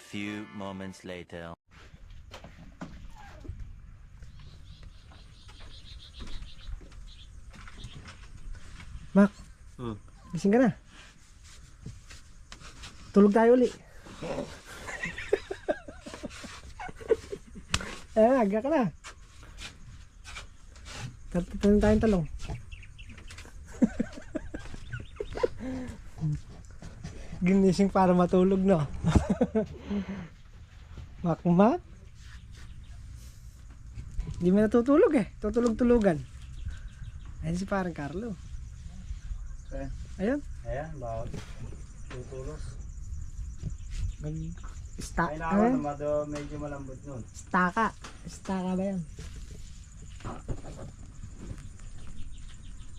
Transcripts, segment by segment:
few moments later. Mak, gising ka na. Tulog tayo uli. Aga ka na. Tatanong tayong talong. Ginising para matulog, no? Mak. Hindi mo natutulog eh. Tutulog-tulugan. Ayun si parang Carlo. Ayun. Ayan, bawal. Tutulos. Mag-staka. Medyo malambot nun. Staka ba yan?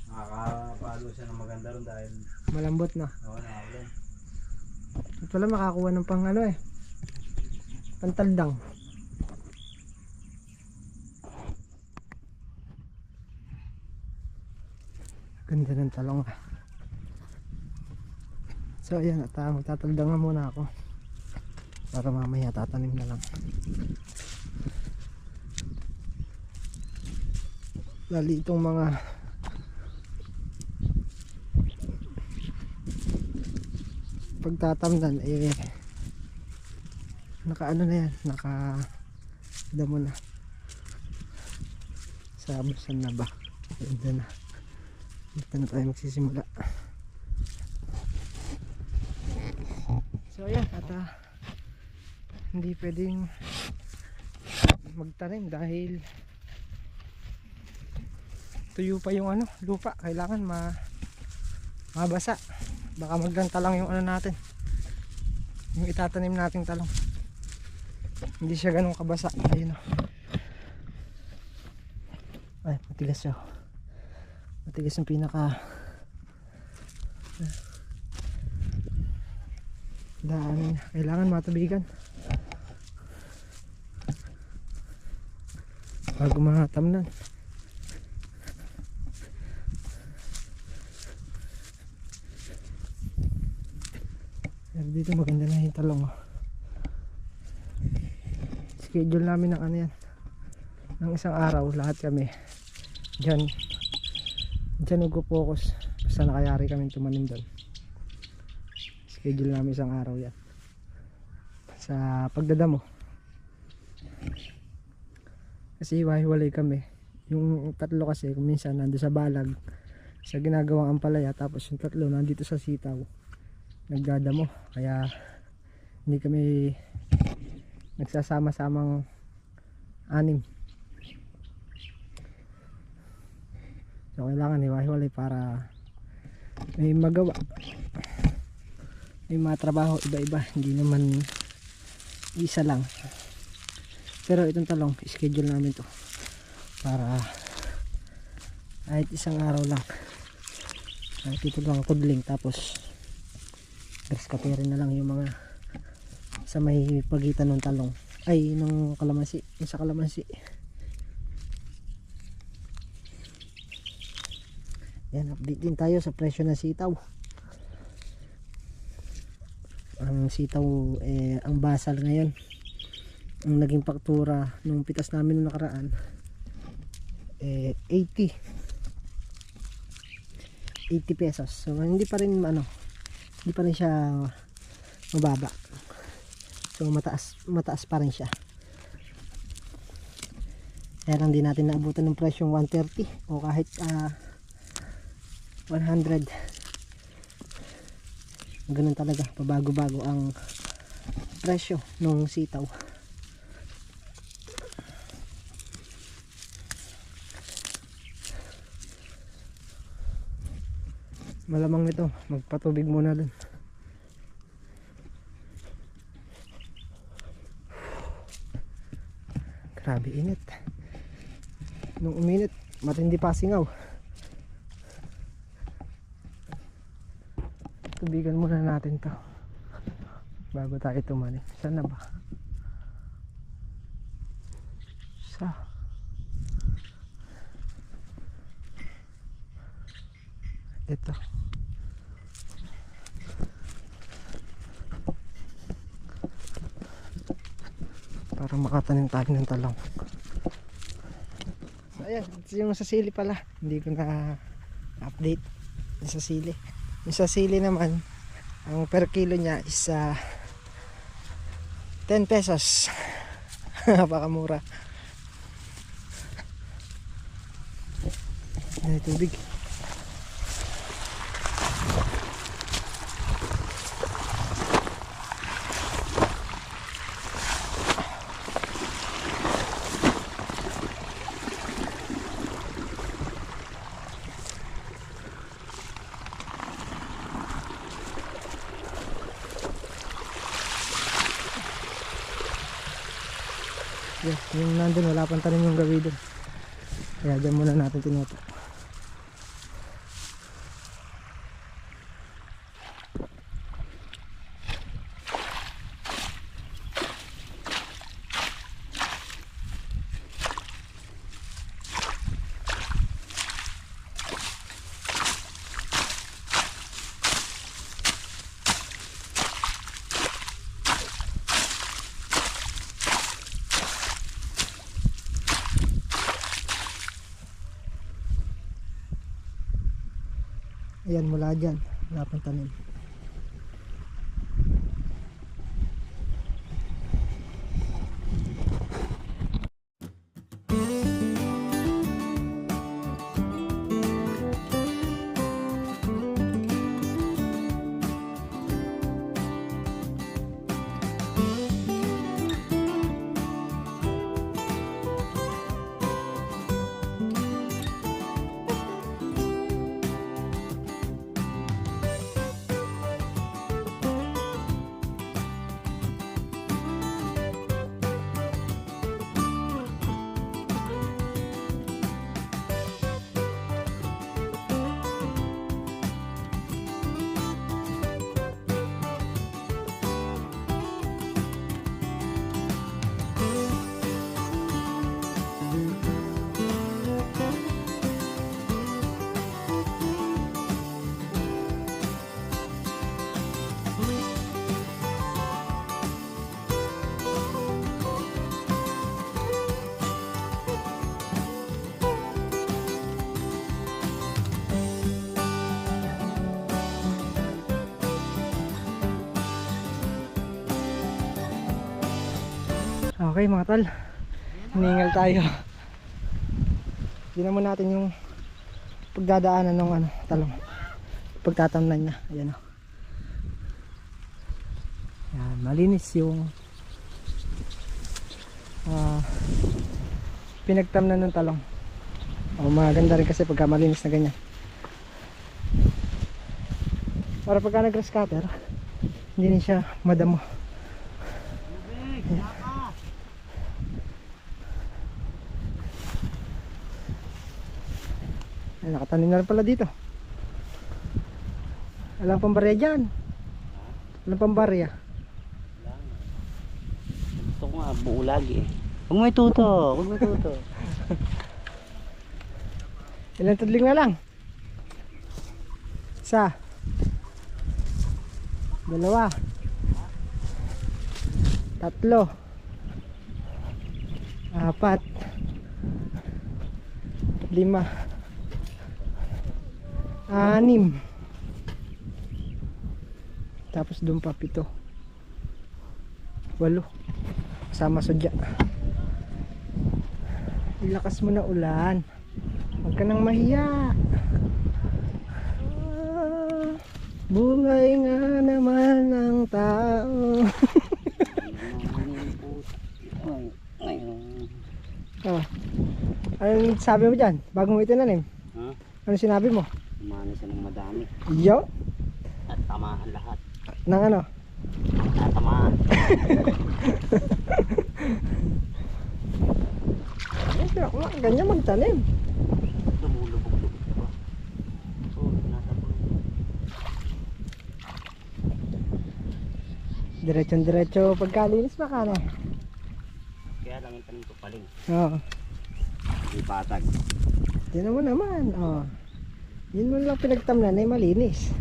Nakakapalo siya ng maganda ron dahil Malambot na. nakaulan. Ito pala makakuha ng pang ano eh. Pantaldang. Ganda ng talong ah. So ayan at magtataldang na muna ako. Para mamaya tatanim na lang. Lali itong mga pagtatamnan eh naka ano na yan, naka damo na sa busan na ba. Ganda na. Dito na tayo magsisimula. So ayan at hindi pwedeng magtanim dahil tuyo pa yung ano, lupa. Kailangan mabasa. Baka maglanta lang yung ano natin, yung itatanim nating talong. Hindi siya ganun kabasa. Ayun o. Ay, matigas siya. Matigas yung pinaka daan niya. Kailangan matubigan bago matamnan. Pero dito maganda na yung talong oh. Schedule namin ng ano yan, ng isang araw lahat kami dyan nagpo-focus basta nakayari kami tumanim doon. Schedule namin isang araw yan sa pagdadamo kasi hiwa-hiwalay kami. Yung tatlo kasi kung minsan nando sa balag sa ginagawang ampalaya, tapos yung tatlo nandito sa sitaw nagdadamo, kaya hindi kami nagsasama-samang anim. So kailangan hiwa-hiwalay para may magawa, may mga trabaho iba-iba, hindi naman isa lang. Pero itong talong schedule namin to para kahit isang araw lang, kahit ito lang kudling, tapos grass cutter na lang yung mga sa may pagitan ng talong ay ng kalamansi, yung sa kalamansi. Yan, update din tayo sa presyo ng sitaw. Ang sitaw ang basal ngayon, ang naging faktura nung pitas namin nung nakaraan 80 pesos. So hindi pa rin hindi pa rin siya mababa. So mataas pa rin siya. Kaya lang di natin naabutan ng presyong 130 o kahit 100. Ganun talaga, pabago-bago ang presyo ng sitaw. Malamang nito magpatubig muna dun. Grabe init. Nung uminit, matindi pa singaw. Tubigan muna natin to bago tayo tumanim. Saan na ba? Ito. para makatanim tayo ng talong. So ayan, yung sa sili pala hindi ko na update yung sa sili. Yung sa sili naman ang per kilo niya is 10 pesos. Napakamura. Ay, tubig. Yeah, yung nandun wala pang tanim yung gawi dun, kaya dyan muna natin tinuto. Ayan, mula dyan wala pang tanim. Okay mga tol, hiningal tayo. Tignan mo natin yung pagdadaanan ng talong, pagtatamnan niya. Ayan o. Ayan, malinis yung pinagtamnan ng talong. Maganda rin kasi pagka malinis na ganyan, para pagka nag-grass cutter hindi siya madamo. Ay, nakatanim na rin pala dito. Alam pang barya dyan. Alam pang barya. Gusto ko nga buo lagi eh. Huwag may tuto. Huwag may tuto. Ilang tudling na lang? Isa. Dalawa. Tatlo. Apat. Lima. Anim. Tapos doon pa 7. 8. Sama sudya. Ilakas mo na ulan. Huwag ka nang mahiya. Buhay nga naman ng tao. Oh. Anong sabi mo dyan? Bago mo itinanim? Huh? Ano sinabi mo? Umano siya ng madami. Yo? At tamaan lahat. Nang ano? Tatamaan. Ganyan magtanim. Lumulubog-lubog pa. Oo, tinatapon. Diretso pagkalinis pa ka na. Kaya lang yung tanim ko paling. Oo. May patag. Tignan mo naman. Oh. Yun mo lang pinagtamnan ay malinis.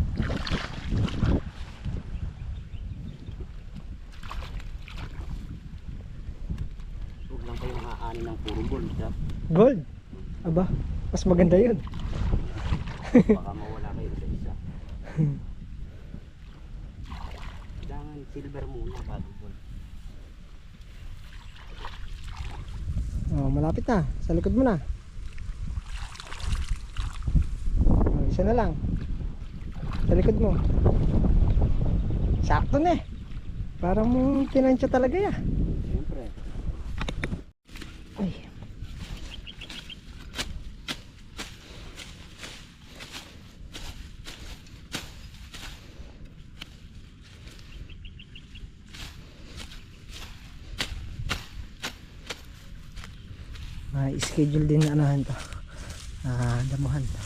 ani ng puro gold. Gold? Aba, mas maganda yun. Baka mawala kayo sa isa. Kailangan silver muna bago gold. Oh, malapit na. Sa likod mo na. Oh, isa na lang. Sa likod mo. Sakto na eh. Parang mo tinansya talaga ya. Siyempre. Ay. Schedule din na anahan to. Damuhan to.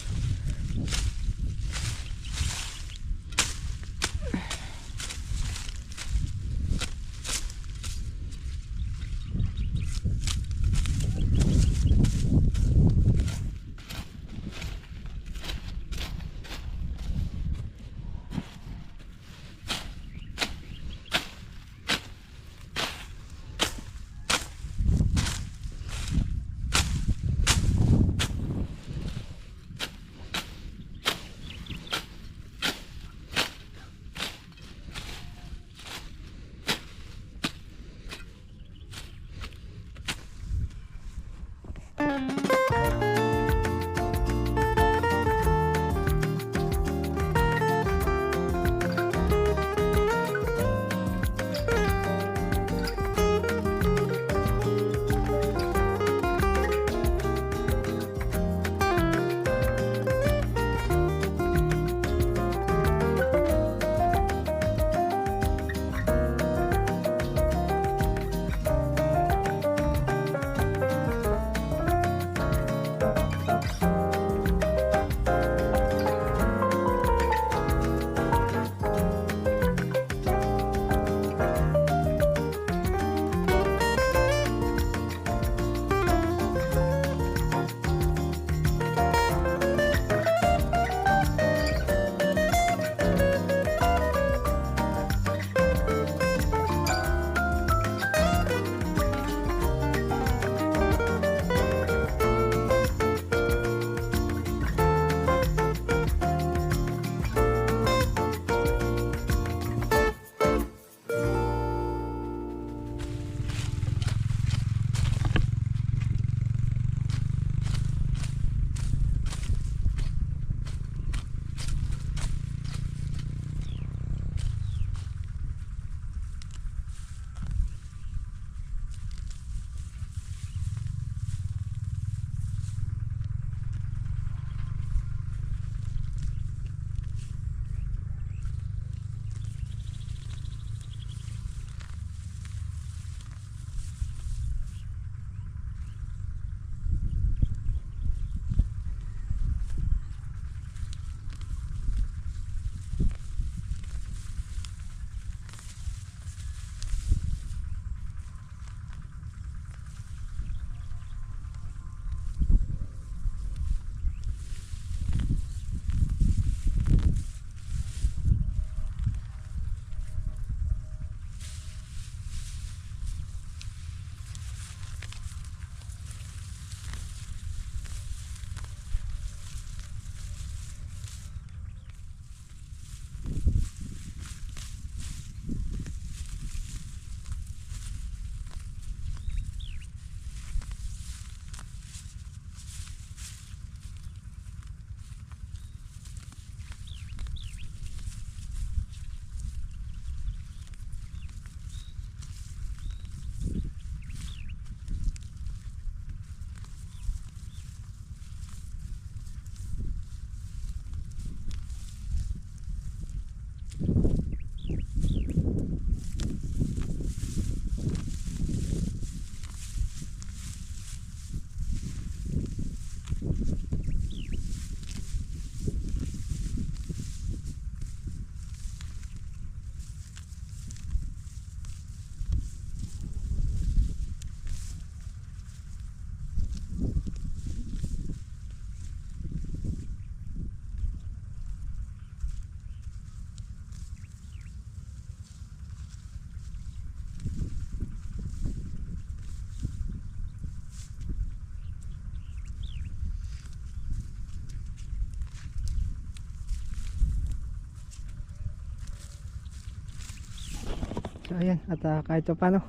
Ayan, at kahit pa paano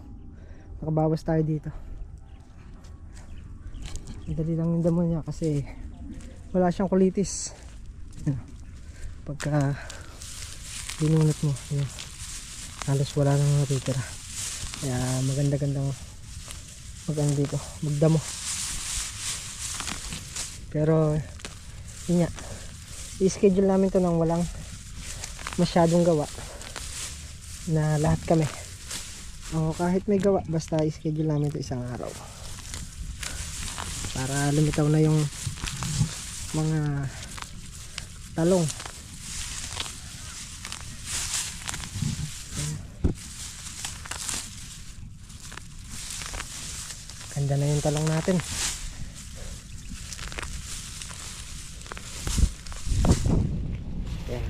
nakabawas tayo dito. Madali lang yung damo niya kasi wala siyang kulitis. Ayan. Pagka binunot mo, ayan, halos wala nang natitira. Kaya maganda-gandang maganda dito, magdamo. Pero yun nga, i-schedule namin to nang walang masyadong gawa, na lahat kami o kahit may gawa, basta i-schedule namin to isang araw para lumitaw na yung mga talong. Ganda na yung talong natin. Ayan.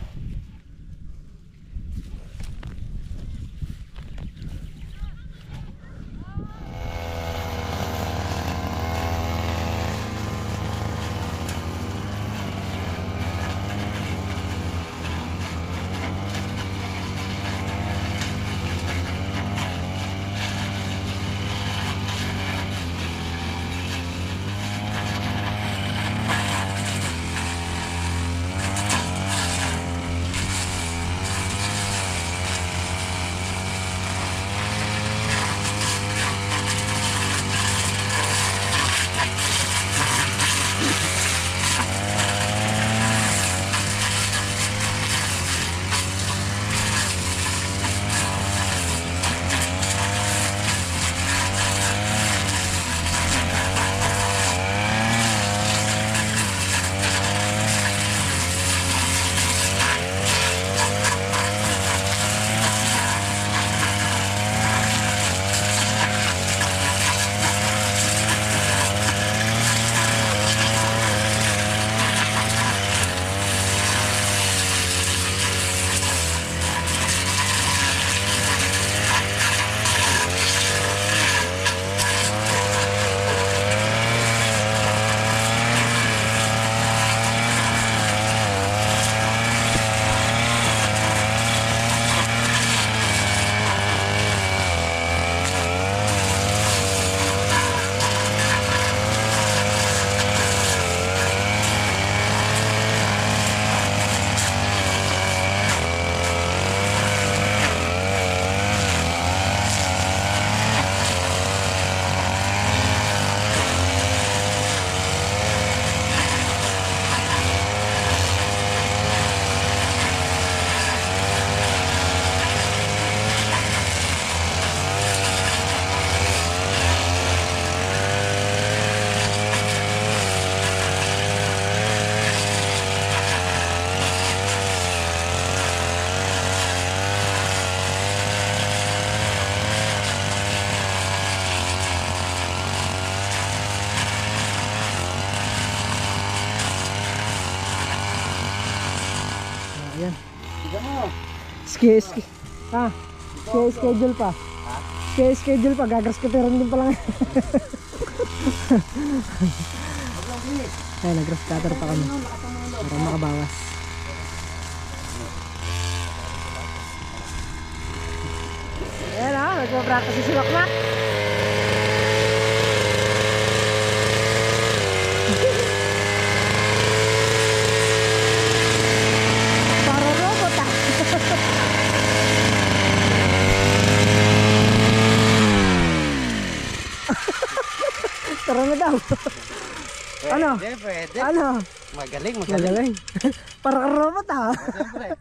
Ayan. Schedule pa. Schedule pa. Gagas ko pero din pa lang. Ayan, nag-grass cutter pa kami. Para makabawas. Ayan o, nagpa-practice si Wakmak. Para robot ah. Tara na daw. Ano? Pwede. Ano? Magaling. Magaling. Para ka robot ah. Siyempre.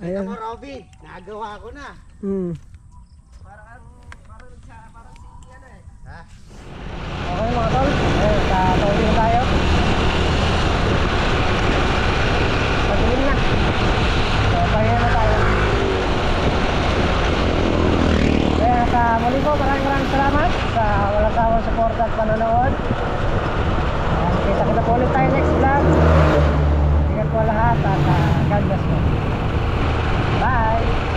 Ayan. Ako, Robby, nagawa ko na. Parang si ano eh. Ha? Okay mga tol, tatawin na tayo. Pagdilim na. So, pahinga na tayo. Kaya muli po, maraming salamat sa walang sawang support at panonood. Kita-kita po ulit tayo next vlog. Ingat po lahat at God bless po. Bye!